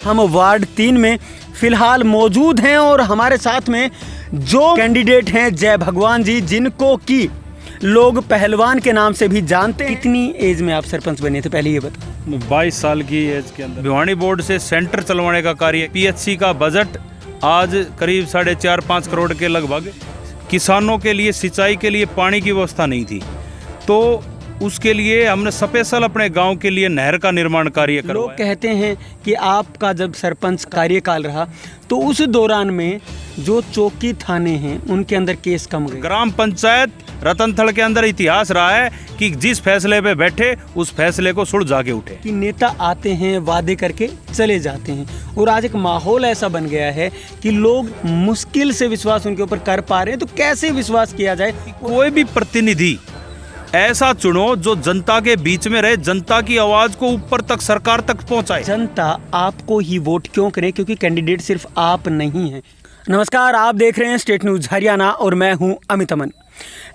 हम वार्ड 3 में फिलहाल मौजूद हैं और हमारे साथ में जो कैंडिडेट हैं जय भगवान जी, जिनको कि लोग पहलवान के नाम से भी जानते हैं। कितनी एज में आप सरपंच बने थे, पहले ये बताओ। 22 साल की एज के अंदर भिवानी बोर्ड से सेंटर चलवाने का कार्य, पीएचसी का बजट आज करीब 4.5-5 करोड़ के लगभग। किसानों के लिए सिंचाई के लिए पानी की व्यवस्था नहीं थी, तो उसके लिए हमने स्पेशल अपने गांव के लिए नहर का निर्माण कार्य करवाया। लोग कहते हैं कि आपका जब सरपंच कार्यकाल रहा तो उस दौरान में जो चौकी थाने हैं उनके अंदर केस कम गए। ग्राम पंचायत रतनथल के अंदर इतिहास रहा है कि जिस फैसले पे बैठे उस फैसले को सुलझा के उठे। कि नेता आते हैं, वादे करके चले जाते हैं, और आज एक माहौल ऐसा बन गया है कि लोग मुश्किल से विश्वास उनके ऊपर कर पा रहे हैं। तो कैसे विश्वास किया जाए? कोई भी प्रतिनिधि ऐसा चुनो जो जनता के बीच में रहे, जनता की आवाज को ऊपर तक, सरकार तक पहुंचाए। जनता आपको ही वोट क्यों करे? क्योंकि कैंडिडेट सिर्फ आप नहीं हैं। नमस्कार, आप देख रहे हैं स्टेट न्यूज़ हरियाणा और मैं हूं अमित अमन।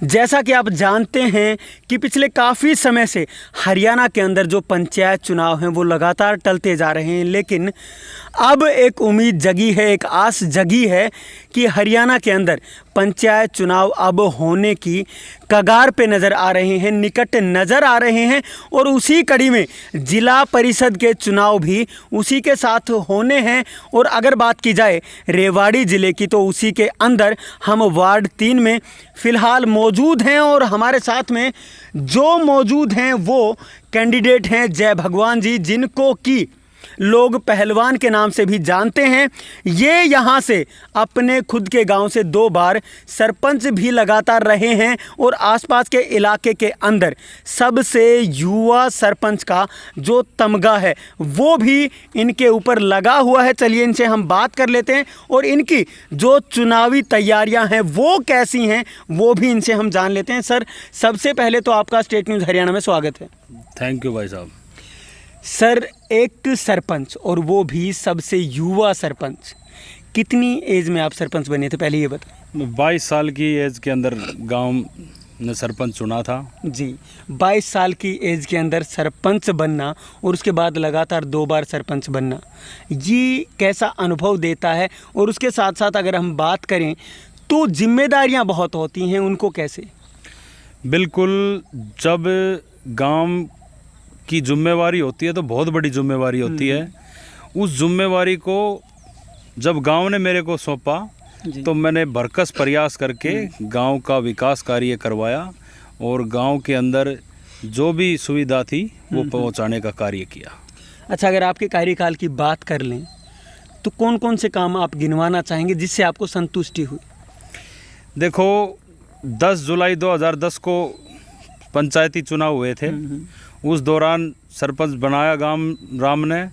जैसा कि आप जानते हैं कि पिछले काफ़ी समय से हरियाणा के अंदर जो पंचायत चुनाव हैं वो लगातार टलते जा रहे हैं, लेकिन अब एक उम्मीद जगी है, एक आस जगी है कि हरियाणा के अंदर पंचायत चुनाव अब होने की कगार पे नज़र आ रहे हैं, निकट नज़र आ रहे हैं। और उसी कड़ी में जिला परिषद के चुनाव भी उसी के साथ होने हैं। और अगर बात की जाए रेवाड़ी ज़िले की तो उसी के अंदर हम वार्ड 3 में फ़िलहाल मौजूद हैं और हमारे साथ में जो मौजूद हैं वो कैंडिडेट हैं जय भगवान जी, जिनको कि लोग पहलवान के नाम से भी जानते हैं। ये यहाँ से अपने खुद के गांव से 2 बार सरपंच भी लगातार रहे हैं और आसपास के इलाके के अंदर सबसे युवा सरपंच का जो तमगा है वो भी इनके ऊपर लगा हुआ है। चलिए इनसे हम बात कर लेते हैं और इनकी जो चुनावी तैयारियां हैं वो कैसी हैं वो भी इनसे हम जान लेते हैं। सर, सबसे पहले तो आपका स्टेट न्यूज़ हरियाणा में स्वागत है। थैंक यू भाई साहब। सर, एक सरपंच और वो भी सबसे युवा सरपंच, कितनी एज में आप सरपंच बने थे, पहले ये बताओ। 22 साल की एज के अंदर गांव ने सरपंच चुना था जी। 22 साल की एज के अंदर सरपंच बनना और उसके बाद लगातार 2 बार सरपंच बनना, ये कैसा अनुभव देता है? और उसके साथ साथ अगर हम बात करें तो जिम्मेदारियां बहुत होती हैं, उनको कैसे? बिल्कुल, जब गांव की जिम्मेवारी होती है तो बहुत बड़ी जिम्मेवारी होती है। उस जिम्मेवारी को जब गांव ने मेरे को सौंपा तो मैंने भरकस प्रयास करके गांव का विकास कार्य करवाया और गांव के अंदर जो भी सुविधा थी वो पहुंचाने का कार्य किया। अच्छा, अगर आपके कार्यकाल की बात कर लें तो कौन कौन से काम आप गिनवाना चाहेंगे जिससे आपको संतुष्टि हुई? देखो, 10 जुलाई 2010 को पंचायती चुनाव हुए थे। उस दौरान सरपंच बनाया राम ने।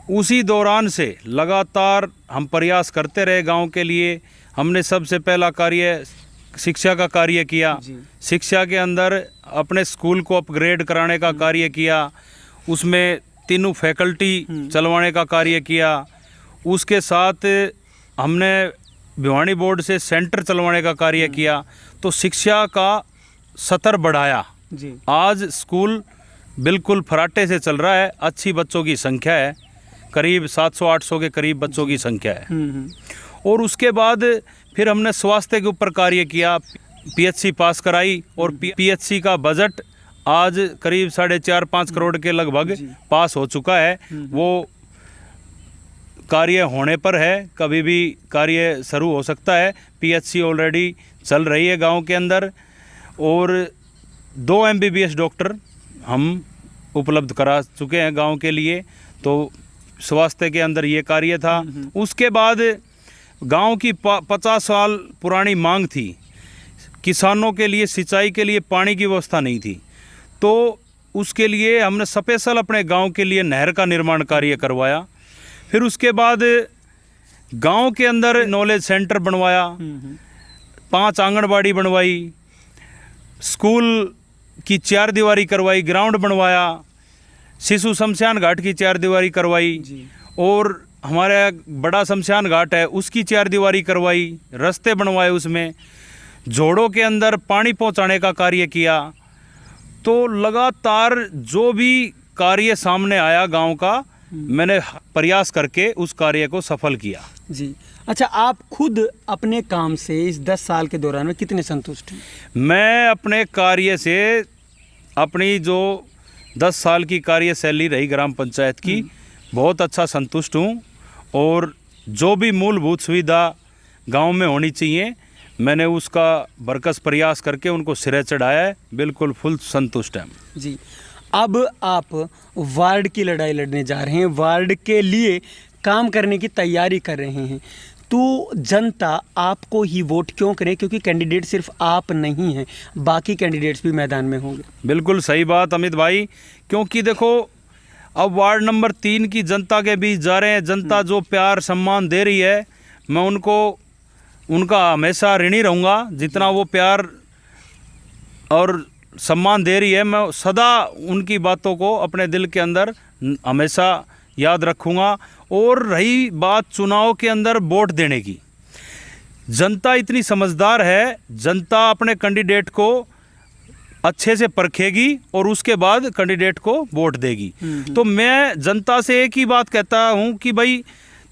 उसी दौरान से लगातार हम प्रयास करते रहे गांव के लिए। हमने सबसे पहला कार्य शिक्षा का कार्य किया। शिक्षा के अंदर अपने स्कूल को अपग्रेड कराने का कार्य किया, उसमें 3 फैकल्टी चलवाने का कार्य किया। उसके साथ हमने भिवानी बोर्ड से सेंटर चलवाने का कार्य किया, तो शिक्षा का स्तर बढ़ाया जी। आज स्कूल बिल्कुल फराटे से चल रहा है। अच्छी बच्चों की संख्या है, करीब 700-800 के करीब बच्चों की संख्या है। और उसके बाद फिर हमने स्वास्थ्य के ऊपर कार्य किया, पीएचसी पास कराई और पीएचसी का बजट आज करीब 4.5-5 करोड़ के लगभग पास हो चुका है। वो कार्य होने पर है, कभी भी कार्य शुरू हो सकता है। पीएचसी ऑलरेडी चल रही है गांव के अंदर और 2 MBBS डॉक्टर हम उपलब्ध करा चुके हैं गांव के लिए। तो स्वास्थ्य के अंदर ये कार्य था। उसके बाद गांव की 50 साल पुरानी मांग थी, किसानों के लिए सिंचाई के लिए पानी की व्यवस्था नहीं थी, तो उसके लिए हमने स्पेशल अपने गांव के लिए नहर का निर्माण कार्य करवाया। फिर उसके बाद गांव के अंदर नॉलेज सेंटर बनवाया, 5 आंगनबाड़ी बनवाई, स्कूल की 4 दीवारी करवाई, ग्राउंड बनवाया, शिशु शमशान घाट की 4 दीवारी करवाई और हमारा बड़ा शमशान घाट है उसकी 4 दीवारी करवाई, रास्ते बनवाए, उसमें जोड़ों के अंदर पानी पहुंचाने का कार्य किया। तो लगातार जो भी कार्य सामने आया गांव का, मैंने प्रयास करके उस कार्य को सफल किया। जी। अच्छा, आप खुद अपने काम से इस 10 साल के दौरान में कितने संतुष्ट हैं? मैं अपने कार्य से, अपनी जो 10 साल की कार्यशैली रही ग्राम पंचायत की, बहुत अच्छा संतुष्ट हूँ। और जो भी मूलभूत सुविधा गांव में होनी चाहिए, मैंने उसका बरकस प्रयास करके उनको सिरे चढ़ाया है। बिल्कुल फुल संतुष्ट हैं जी। अब आप वार्ड की लड़ाई लड़ने जा रहे हैं, वार्ड के लिए काम करने की तैयारी कर रहे हैं, तो जनता आपको ही वोट क्यों करे? क्योंकि कैंडिडेट सिर्फ आप नहीं हैं, बाकी कैंडिडेट्स भी मैदान में होंगे। बिल्कुल सही बात अमित भाई, क्योंकि देखो अब वार्ड नंबर 3 की जनता के बीच जा रहे हैं। जनता जो प्यार सम्मान दे रही है, मैं उनका हमेशा ऋणी रहूँगा। जितना वो प्यार और सम्मान दे रही है, मैं सदा उनकी बातों को अपने दिल के अंदर हमेशा याद रखूँगा। और रही बात चुनाव के अंदर वोट देने की, जनता इतनी समझदार है, जनता अपने कैंडिडेट को अच्छे से परखेगी और उसके बाद कैंडिडेट को वोट देगी। तो मैं जनता से एक ही बात कहता हूं कि भाई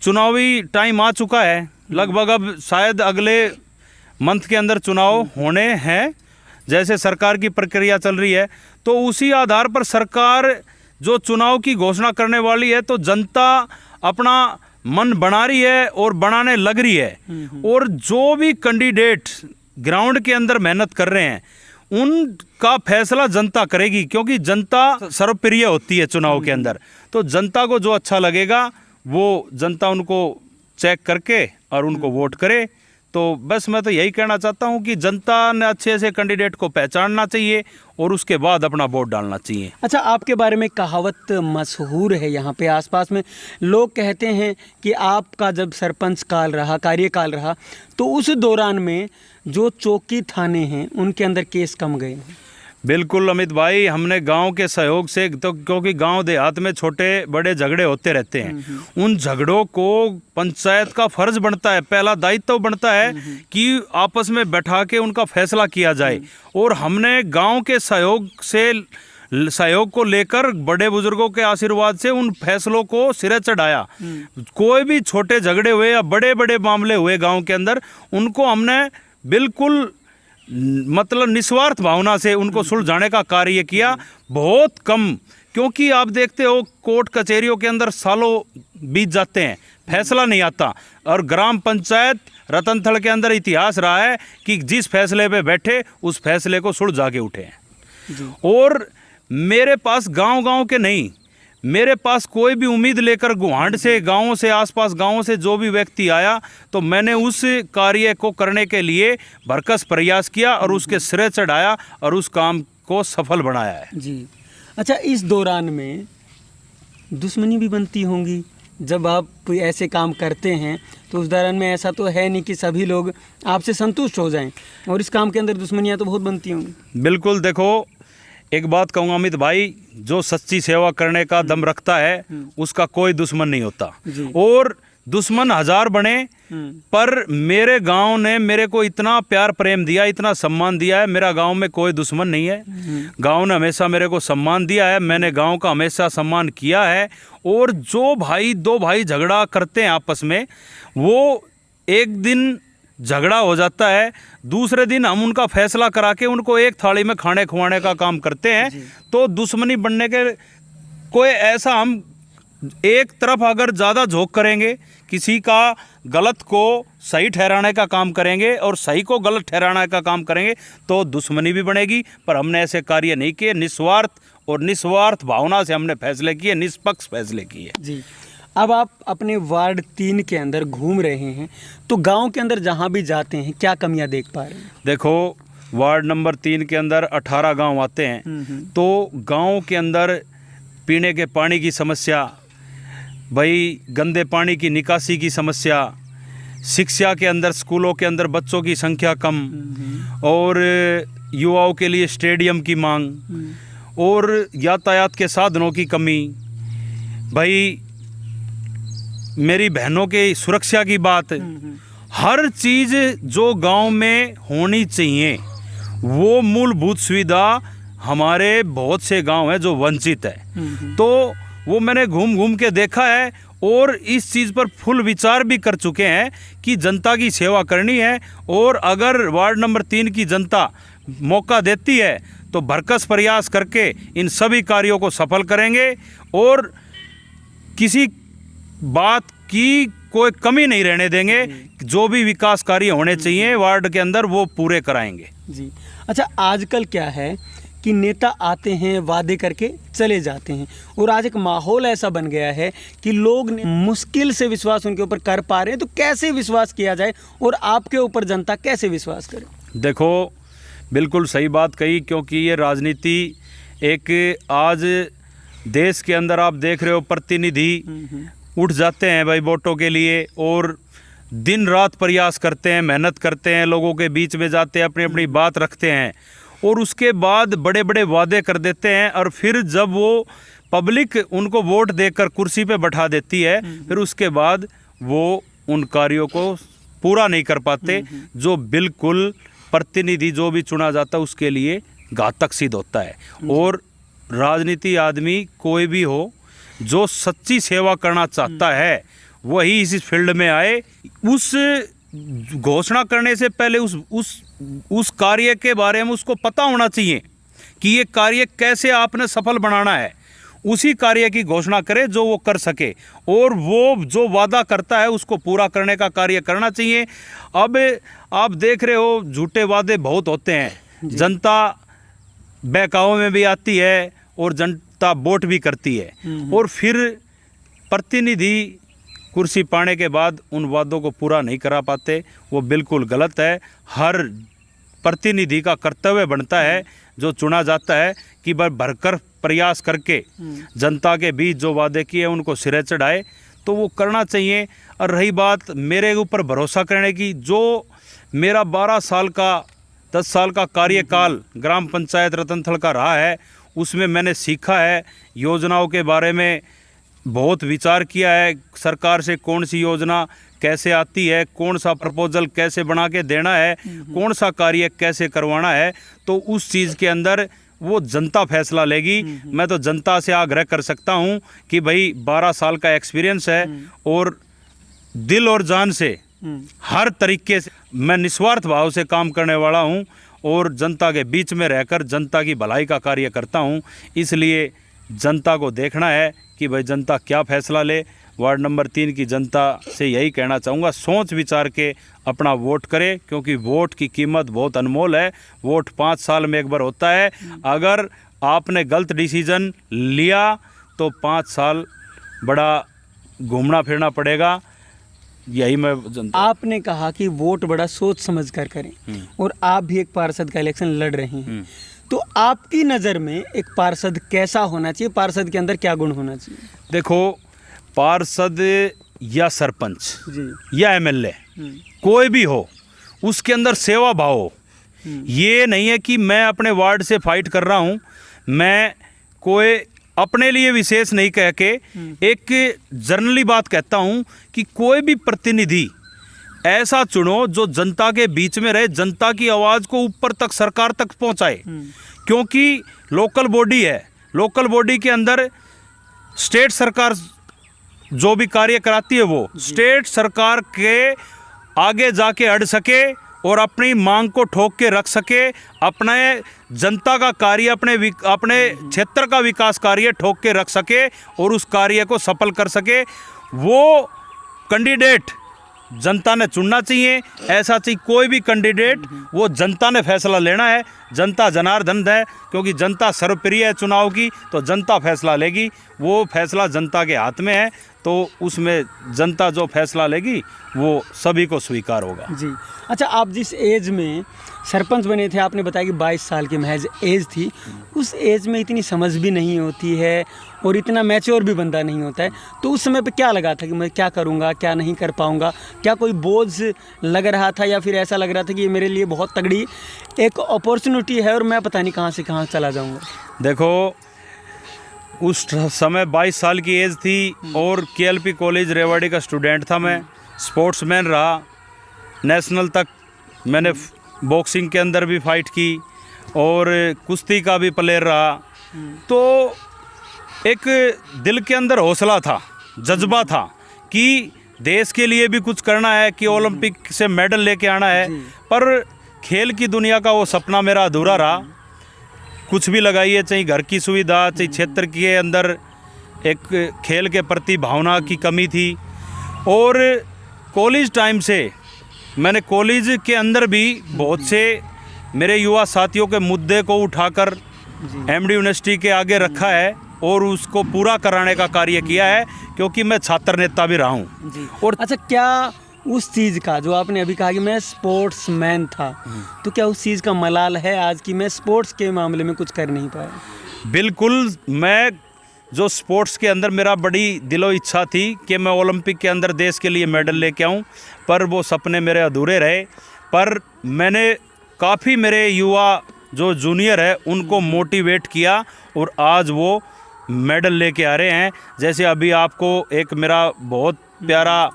चुनावी टाइम आ चुका है, लगभग अब शायद अगले मंथ के अंदर चुनाव होने हैं, जैसे सरकार की प्रक्रिया चल रही है। तो उसी आधार पर सरकार जो चुनाव की घोषणा करने वाली है, तो जनता अपना मन बना रही है और बनाने लग रही है। और जो भी कैंडिडेट ग्राउंड के अंदर मेहनत कर रहे हैं, उनका फैसला जनता करेगी, क्योंकि जनता सर्वप्रिय होती है चुनाव के अंदर। तो जनता को जो अच्छा लगेगा वो जनता उनको चेक करके और उनको वोट करे। तो बस मैं तो यही कहना चाहता हूं कि जनता ने अच्छे से कैंडिडेट को पहचानना चाहिए और उसके बाद अपना वोट डालना चाहिए। अच्छा, आपके बारे में कहावत मशहूर है यहाँ पे आसपास में, लोग कहते हैं कि आपका जब सरपंच काल रहा, कार्यकाल रहा, तो उस दौरान में जो चौकी थाने हैं उनके अंदर केस कम गए हैं। बिल्कुल अमित भाई, हमने गांव के सहयोग से, तो क्योंकि गांव देहात में छोटे बड़े झगड़े होते रहते हैं, उन झगड़ों को पंचायत का फर्ज बनता है, पहला दायित्व बनता है कि आपस में बैठा के उनका फैसला किया जाए। और हमने गांव के सहयोग को लेकर, बड़े बुजुर्गों के आशीर्वाद से उन फैसलों को सिरे चढ़ाया। कोई भी छोटे झगड़े हुए या बड़े बड़े मामले हुए गांव के अंदर, उनको हमने बिल्कुल मतलब निस्वार्थ भावना से उनको सुलझाने का कार्य किया। बहुत कम, क्योंकि आप देखते हो कोर्ट कचहरियों के अंदर सालों बीत जाते हैं, फैसला नहीं आता। और ग्राम पंचायत रतनथल के अंदर इतिहास रहा है कि जिस फैसले पे बैठे उस फैसले को सुलझा के उठे हैं। और मेरे पास गांव के नहीं, मेरे पास कोई भी उम्मीद लेकर गुहांड से, गांवों से, आसपास गांवों से जो भी व्यक्ति आया, तो मैंने उस कार्य को करने के लिए भरकस प्रयास किया और उसके सिरे चढ़ाया और उस काम को सफल बनाया है। जी। अच्छा, इस दौरान में दुश्मनी भी बनती होंगी जब आप ऐसे काम करते हैं, तो उस दौरान में ऐसा तो है नहीं कि सभी लोग आपसे संतुष्ट हो जाएं, और इस काम के अंदर दुश्मनियां तो बहुत बनती होंगी। बिल्कुल, देखो एक बात कहूँगा अमित भाई, जो सच्ची सेवा करने का दम रखता है उसका कोई दुश्मन नहीं होता। और दुश्मन हजार बने, पर मेरे गांव ने मेरे को इतना प्यार प्रेम दिया, इतना सम्मान दिया है, मेरा गांव में कोई दुश्मन नहीं है। गांव ने हमेशा मेरे को सम्मान दिया है, मैंने गांव का हमेशा सम्मान किया है। और जो दो भाई झगड़ा करते हैं आपस में, वो एक दिन झगड़ा हो जाता है, दूसरे दिन हम उनका फैसला करा के उनको एक थाली में खाने खुआने का काम करते हैं। तो दुश्मनी बनने के कोई ऐसा, हम एक तरफ अगर ज़्यादा झोंक करेंगे, किसी का गलत को सही ठहराने का काम करेंगे और सही को गलत ठहराने का काम करेंगे, तो दुश्मनी भी बनेगी। पर हमने ऐसे कार्य नहीं किए, निस्वार्थ भावना से हमने फैसले किए, निष्पक्ष फैसले किए। जी। अब आप अपने वार्ड 3 के अंदर घूम रहे हैं, तो गांव के अंदर जहां भी जाते हैं क्या कमियां देख पा रहे हैं? देखो, वार्ड नंबर 3 के अंदर 18 गांव आते हैं, तो गांव के अंदर पीने के पानी की समस्या, भाई गंदे पानी की निकासी की समस्या, शिक्षा के अंदर, स्कूलों के अंदर बच्चों की संख्या कम, और युवाओं के लिए स्टेडियम की मांग, और यातायात के साधनों की कमी, भाई मेरी बहनों के सुरक्षा की बात, हर चीज़ जो गांव में होनी चाहिए, वो मूलभूत सुविधा हमारे बहुत से गांव हैं जो वंचित है। तो वो मैंने घूम घूम के देखा है और इस चीज़ पर फुल विचार भी कर चुके हैं कि जनता की सेवा करनी है। और अगर वार्ड नंबर 3 की जनता मौका देती है तो भरकस प्रयास करके इन सभी कार्यों को सफल करेंगे और किसी बात की कोई कमी नहीं रहने देंगे। जो भी विकास कार्य होने चाहिए वार्ड के अंदर वो पूरे कराएंगे जी। अच्छा, आजकल क्या है कि नेता आते हैं, वादे करके चले जाते हैं, और आज एक माहौल ऐसा बन गया है कि लोग मुश्किल से विश्वास उनके ऊपर कर पा रहे हैं। तो कैसे विश्वास किया जाए और आपके ऊपर जनता कैसे विश्वास करे? देखो, बिल्कुल सही बात कही, क्योंकि ये राजनीति एक आज देश के अंदर आप देख रहे हो प्रतिनिधि उठ जाते हैं भाई वोटों के लिए और दिन रात प्रयास करते हैं, मेहनत करते हैं, लोगों के बीच में जाते हैं, अपनी अपनी बात रखते हैं और उसके बाद बड़े बड़े वादे कर देते हैं। और फिर जब वो पब्लिक उनको वोट देकर कुर्सी पे बैठा देती है, फिर उसके बाद वो उन कार्यों को पूरा नहीं कर पाते, जो बिल्कुल प्रतिनिधि जो भी चुना जाता है उसके लिए घातक सिद्ध होता है। और राजनीति आदमी कोई भी हो जो सच्ची सेवा करना चाहता है वही इस फील्ड में आए। उस घोषणा करने से पहले उस कार्य के बारे में उसको पता होना चाहिए कि ये कार्य कैसे आपने सफल बनाना है। उसी कार्य की घोषणा करे जो वो कर सके और वो जो वादा करता है उसको पूरा करने का कार्य करना चाहिए। अब आप देख रहे हो झूठे वादे बहुत होते हैं, जनता बहकावे में भी आती है और जनता वोट भी करती है और फिर प्रतिनिधि कुर्सी पाने के बाद उन वादों को पूरा नहीं करा पाते। वो बिल्कुल गलत है। हर प्रतिनिधि का कर्तव्य बनता है जो चुना जाता है कि वह भरकर प्रयास करके जनता के बीच जो वादे किए उनको सिरे चढ़ाए, तो वो करना चाहिए। और रही बात मेरे ऊपर भरोसा करने की, जो मेरा 12 साल का 10 साल का कार्यकाल ग्राम पंचायत रतनथल का रहा है, उसमें मैंने सीखा है, योजनाओं के बारे में बहुत विचार किया है, सरकार से कौन सी योजना कैसे आती है, कौन सा प्रपोजल कैसे बना के देना है, कौन सा कार्य कैसे करवाना है, तो उस चीज़ के अंदर वो जनता फैसला लेगी। मैं तो जनता से आग्रह कर सकता हूँ कि भाई 12 साल का एक्सपीरियंस है और दिल और जान से हर तरीके से मैं निस्वार्थ भाव से काम करने वाला हूँ और जनता के बीच में रहकर जनता की भलाई का कार्य करता हूँ। इसलिए जनता को देखना है कि भाई जनता क्या फैसला ले। वार्ड नंबर 3 की जनता से यही कहना चाहूँगा, सोच विचार के अपना वोट करे, क्योंकि वोट की कीमत बहुत अनमोल है। वोट 5 साल में एक बार होता है। अगर आपने गलत डिसीजन लिया तो 5 साल बड़ा घूमना फिरना पड़ेगा। यही मैं जनता। आपने कहा कि वोट बड़ा सोच समझ कर करें और आप भी एक पार्षद का इलेक्शन लड़ रहे हैं, तो आपकी नज़र में एक पार्षद कैसा होना चाहिए? पार्षद के अंदर क्या गुण होना चाहिए? देखो, पार्षद या सरपंच जी या एमएलए कोई भी हो, उसके अंदर सेवा भाव हो। ये नहीं है कि मैं अपने वार्ड से फाइट कर रहा हूँ, मैं कोई अपने लिए विशेष नहीं कह के एक जनरली बात कहता हूँ कि कोई भी प्रतिनिधि ऐसा चुनो जो जनता के बीच में रहे, जनता की आवाज़ को ऊपर तक सरकार तक पहुँचाए। क्योंकि लोकल बॉडी है, लोकल बॉडी के अंदर स्टेट सरकार जो भी कार्य कराती है वो स्टेट सरकार के आगे जाके अड़ सके और अपनी मांग को ठोक के रख सके, अपने जनता का कार्य अपने क्षेत्र का विकास कार्य ठोक के रख सके और उस कार्य को सफल कर सके। वो कैंडिडेट जनता ने चुनना चाहिए। ऐसा चाहिए कोई भी कैंडिडेट, वो जनता ने फैसला लेना है। जनता जनार्दन है, क्योंकि जनता सर्वप्रिय है चुनाव की, तो जनता फैसला लेगी। वो फैसला जनता के हाथ में है, तो उसमें जनता जो फैसला लेगी वो सभी को स्वीकार होगा। जी। अच्छा, आप जिस एज में सरपंच बने थे, आपने बताया कि 22 साल की महज एज थी। उस एज में इतनी समझ भी नहीं होती है और इतना मैच्योर भी बंदा नहीं होता है, तो उस समय पे क्या लगा था कि मैं क्या करूँगा, क्या नहीं कर पाऊँगा? क्या कोई बोझ लग रहा था या फिर ऐसा लग रहा था कि ये मेरे लिए बहुत तगड़ी एक अपॉर्चुनिटी है और मैं पता नहीं कहाँ से कहाँ चला जाऊँगा? देखो, उस समय 22 साल की एज थी और केएलपी कॉलेज रेवाड़ी का स्टूडेंट था मैं, स्पोर्ट्समैन रहा, नेशनल तक मैंने बॉक्सिंग के अंदर भी फाइट की और कुश्ती का भी प्लेयर रहा। तो एक दिल के अंदर हौसला था, जज्बा था कि देश के लिए भी कुछ करना है, कि ओलंपिक से मेडल लेके आना है। पर खेल की दुनिया का वो सपना मेरा अधूरा रहा। कुछ भी लगाइए, चाहे घर की सुविधा, चाहे क्षेत्र के अंदर एक खेल के प्रति भावना की कमी थी। और कॉलेज टाइम से मैंने कॉलेज के अंदर भी बहुत से मेरे युवा साथियों के मुद्दे को उठाकर एमडी यूनिवर्सिटी के आगे रखा है और उसको पूरा कराने का कार्य किया है, क्योंकि मैं छात्र नेता भी रहा हूँ। और अच्छा, क्या उस चीज़ का जो आपने अभी कहा कि मैं स्पोर्ट्समैन था, तो क्या उस चीज़ का मलाल है आज कि मैं स्पोर्ट्स के मामले में कुछ कर नहीं पाया? बिल्कुल, मैं जो स्पोर्ट्स के अंदर मेरा बड़ी दिलो इच्छा थी कि मैं ओलंपिक के अंदर देश के लिए मेडल लेके आऊं, पर वो सपने मेरे अधूरे रहे। पर मैंने काफ़ी मेरे युवा जो जूनियर है उनको मोटिवेट किया और आज वो मेडल लेके आ रहे हैं। जैसे अभी आपको एक मेरा बहुत प्यारा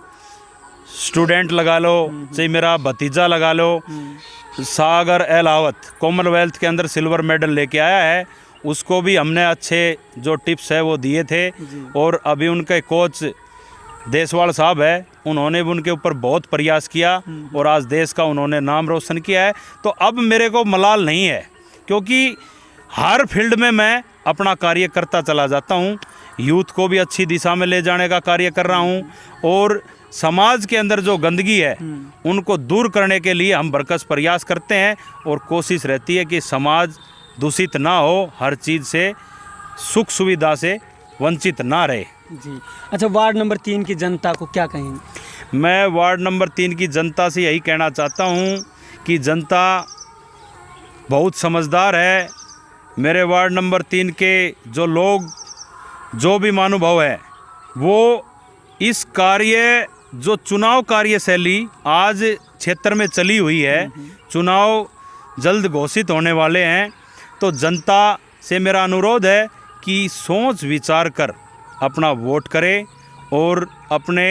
स्टूडेंट लगा लो, चाहे मेरा भतीजा लगा लो, सागर अहलावत कॉमनवेल्थ के अंदर सिल्वर मेडल लेके आया है। उसको भी हमने अच्छे जो टिप्स है वो दिए थे। और अभी उनके कोच देसवाल साहब है, उन्होंने भी उनके ऊपर बहुत प्रयास किया और आज देश का उन्होंने नाम रोशन किया है। तो अब मेरे को मलाल नहीं है, क्योंकि हर फील्ड में मैं अपना कार्य करता चला जाता हूँ। यूथ को भी अच्छी दिशा में ले जाने का कार्य कर रहा हूँ और समाज के अंदर जो गंदगी है उनको दूर करने के लिए हम बरकस प्रयास करते हैं और कोशिश रहती है कि समाज दूषित ना हो, हर चीज़ से सुख सुविधा से वंचित ना रहे। जी अच्छा, वार्ड नंबर 3 की जनता को क्या कहेंगे? मैं वार्ड नंबर 3 की जनता से यही कहना चाहता हूँ कि जनता बहुत समझदार है। मेरे वार्ड नंबर 3 के जो लोग, जो भी महानुभाव है, वो इस कार्य जो चुनाव कार्यशैली आज क्षेत्र में चली हुई है, चुनाव जल्द घोषित होने वाले हैं, तो जनता से मेरा अनुरोध है कि सोच विचार कर अपना वोट करें और अपने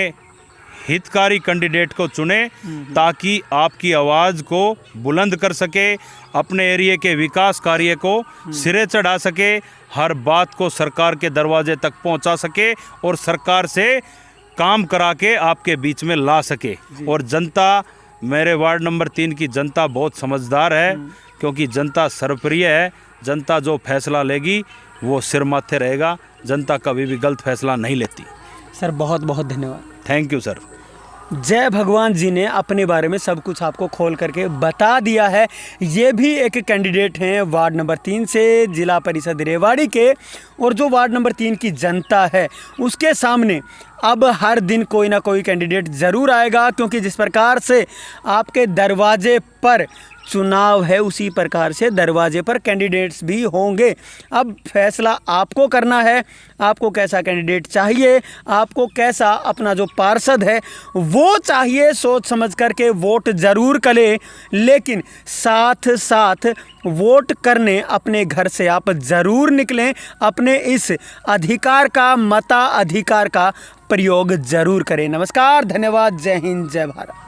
हितकारी कैंडिडेट को चुने, ताकि आपकी आवाज़ को बुलंद कर सके, अपने एरिया के विकास कार्य को सिरे चढ़ा सके, हर बात को सरकार के दरवाजे तक पहुंचा सके और सरकार से काम करा के आपके बीच में ला सके। और जनता, मेरे वार्ड नंबर 3 की जनता बहुत समझदार है, क्योंकि जनता सर्वप्रिय है। जनता जो फैसला लेगी वो सिर माथे रहेगा। जनता कभी भी गलत फैसला नहीं लेती। सर बहुत बहुत धन्यवाद। Thank you sir. जय भगवान जी ने अपने बारे में सब कुछ आपको खोल करके बता दिया है। ये भी एक कैंडिडेट हैं वार्ड नंबर 3 से, जिला परिषद रेवाड़ी के। और जो वार्ड नंबर 3 की जनता है उसके सामने अब हर दिन कोई ना कोई कैंडिडेट ज़रूर आएगा, क्योंकि जिस प्रकार से आपके दरवाजे पर चुनाव है उसी प्रकार से दरवाजे पर कैंडिडेट्स भी होंगे। अब फैसला आपको करना है, आपको कैसा कैंडिडेट चाहिए, आपको कैसा अपना जो पार्षद है वो चाहिए। सोच समझ करके वोट ज़रूर करें, लेकिन साथ साथ वोट करने अपने घर से आप ज़रूर निकलें। अपने इस अधिकार का, मताधिकार का प्रयोग ज़रूर करें। नमस्कार, धन्यवाद, जय हिंद, जय भारत।